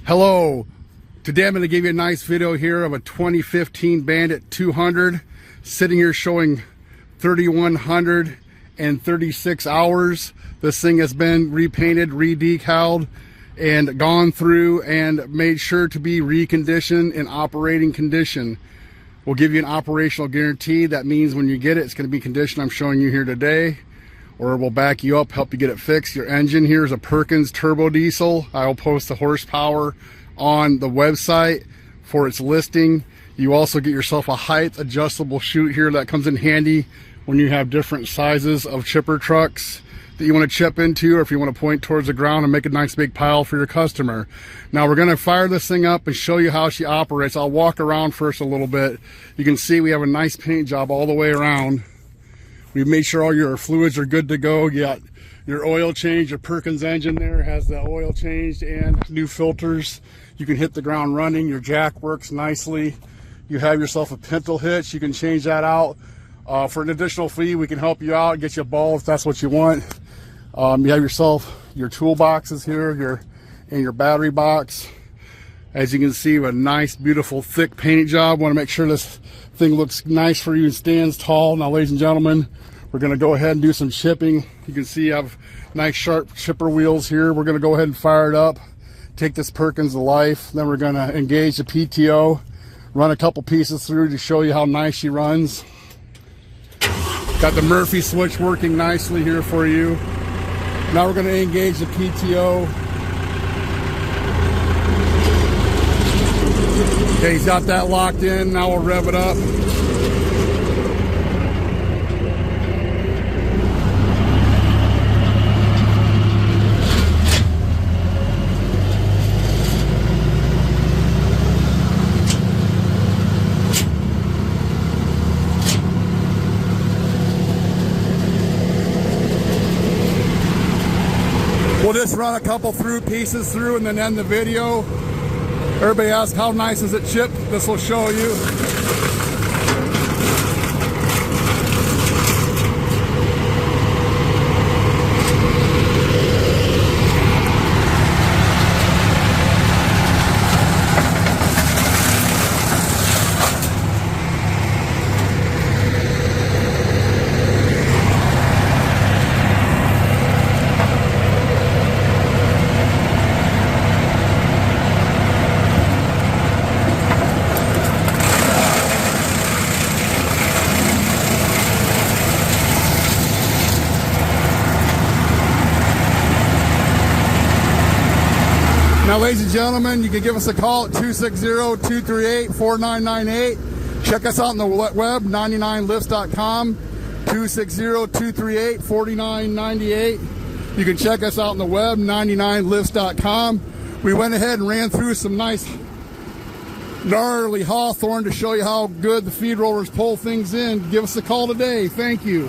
Hello, today I'm going to give you a nice video here of a 2015 Bandit 200 sitting here showing 3,136 hours. This thing has been repainted, re-decaled, and gone through and made sure to be reconditioned in operating condition. We'll give you an operational guarantee. That means when you get it, it's going to be condition I'm showing you here today, or we'll back you up, help you get it fixed. Your engine here is a Perkins turbo diesel. I'll post the horsepower on the website for its listing. You also get yourself a height adjustable chute here that comes in handy when you have different sizes of chipper trucks that you want to chip into, or if you want to point towards the ground and make a nice big pile for your customer. Now we're going to fire this thing up and show you how she operates. I'll walk around first a little bit. You can see we have a nice paint job all the way around. We've made sure all your fluids are good to go. You got your oil change. Your Perkins engine there has the oil changed and new filters. You can hit the ground running. Your jack works nicely. You have yourself a pintle hitch. You can change that out. For an additional fee, we can help you out, get you a ball if that's what you want. You have yourself your toolboxes here, your battery box. As you can see, a nice, beautiful, thick paint job. Want to make sure this thing looks nice for you and stands tall. Now, ladies and gentlemen, we're going to go ahead and do some chipping. You can see I have nice, sharp chipper wheels here. We're going to go ahead and fire it up, take this Perkins to life. Then we're going to engage the PTO, run a couple pieces through to show you how nice she runs. Got the Murphy switch working nicely here for you. Now we're going to engage the PTO. Okay, he's got that locked in. Now we'll rev it up. We'll just run a couple pieces through and then end the video. Everybody asks, how nice is it chipped? This will show you. Now, ladies and gentlemen, you can give us a call at 260-238-4998. Check us out on the web, 99lifts.com, 260-238-4998. You can check us out on the web, 99lifts.com. We went ahead and ran through some nice gnarly hawthorn to show you how good the feed rollers pull things in. Give us a call today. Thank you.